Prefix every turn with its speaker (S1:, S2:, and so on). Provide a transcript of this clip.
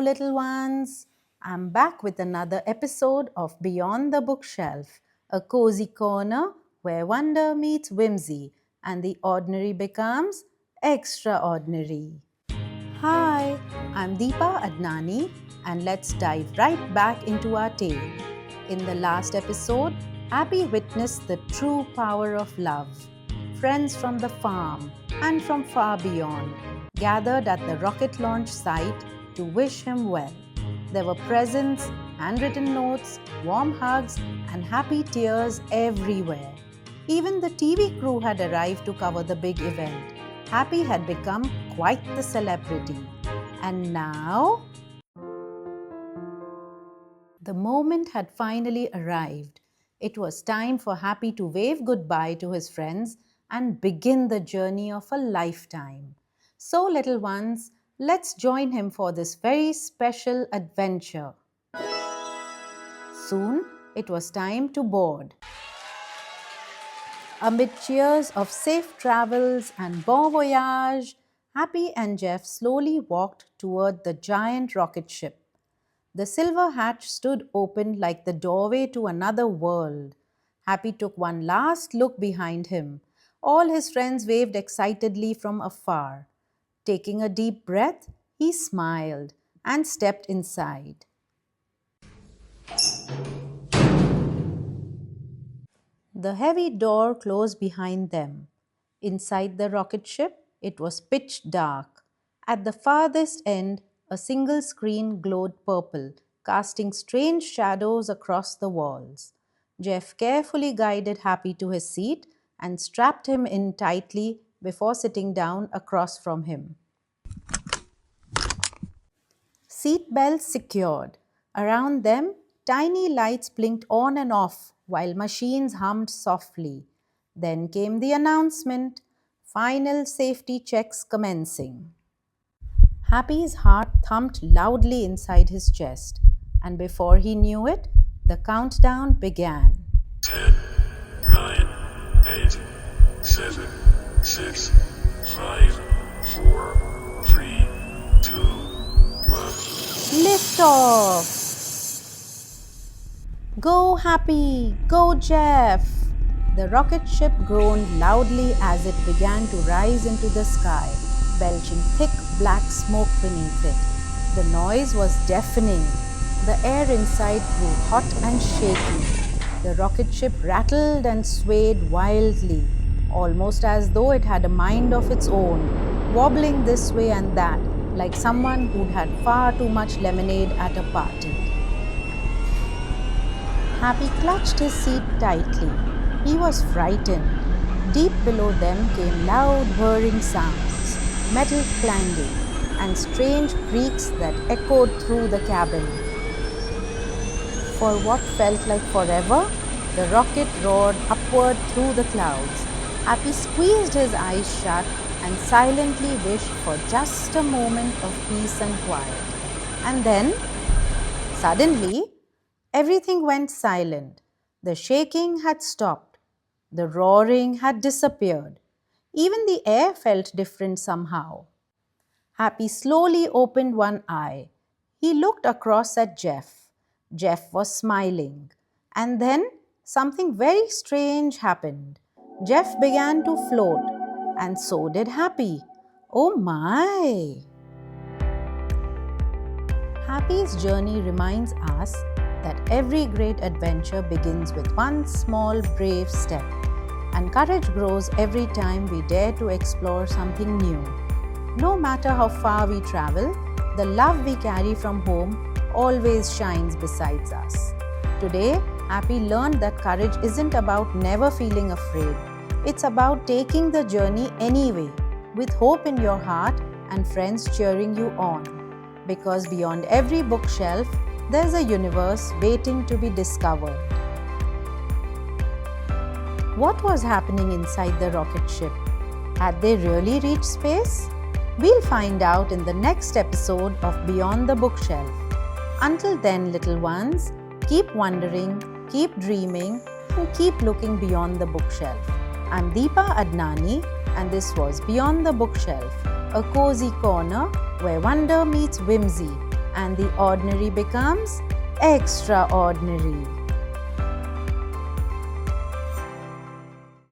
S1: little ones. I'm back with another episode of Beyond the Bookshelf, a cozy corner where wonder meets whimsy and the ordinary becomes extraordinary. Hi, I'm Deepa Adnani, and let's dive right back into our tale. In the last episode, Abby witnessed the true power of love. Friends from the farm and from far beyond gathered at the rocket launch site to wish him well. There were presents, handwritten notes, warm hugs, and happy tears everywhere. Even the TV crew had arrived to cover the big event. Happy had become quite the celebrity. And now, the moment had finally arrived. It was time for Happy to wave goodbye to his friends and begin the journey of a lifetime. So, little ones, let's join him for this very special adventure. Soon, it was time to board. Amid cheers of safe travels and bon voyage, Happy and Jeff slowly walked toward the giant rocket ship. The silver hatch stood open like the doorway to another world. Happy took one last look behind him. All his friends waved excitedly from afar. Taking a deep breath, he smiled and stepped inside. The heavy door closed behind them. Inside the rocket ship, it was pitch dark. At the farthest end, a single screen glowed purple, casting strange shadows across the walls. Jeff carefully guided Happy to his seat and strapped him in tightly before sitting down across from him. Seat belts secured. Around them, tiny lights blinked on and off while machines hummed softly. Then came the announcement, final safety checks commencing. Happy's heart thumped loudly inside his chest, and before he knew it, the countdown began.
S2: 10, 9, 8, 7, 6, 5, 4, 3, 2, 1.
S1: Liftoff! Go Happy! Go Jeff! The rocket ship groaned loudly as it began to rise into the sky, belching thick black smoke beneath it. The noise was deafening. The air inside grew hot and shaky. The rocket ship rattled and swayed wildly, almost as though it had a mind of its own, wobbling this way and that, like someone who'd had far too much lemonade at a party. Happy clutched his seat tightly. He was frightened. Deep below them came loud whirring sounds, metal clanging, and strange creaks that echoed through the cabin. For what felt like forever, the rocket roared upward through the clouds. Happy squeezed his eyes shut and silently wished for just a moment of peace and quiet. And then, suddenly, everything went silent. The shaking had stopped. The roaring had disappeared. Even the air felt different somehow. Happy slowly opened one eye. He looked across at Jeff. Jeff was smiling. And then something very strange happened. Jeff began to float, and so did Happy. Oh my! Happy's journey reminds us that every great adventure begins with one small, brave step. And courage grows every time we dare to explore something new. No matter how far we travel, the love we carry from home always shines beside us. Today, Happy learned that courage isn't about never feeling afraid. It's about taking the journey anyway, with hope in your heart and friends cheering you on. Because beyond every bookshelf, there's a universe waiting to be discovered. What was happening inside the rocket ship? Had they really reached space? We'll find out in the next episode of Beyond the Bookshelf. Until then, little ones, keep wondering, keep dreaming, and keep looking beyond the bookshelf. I'm Deepa Adnani, and this was Beyond the Bookshelf, a cozy corner where wonder meets whimsy and the ordinary becomes extraordinary.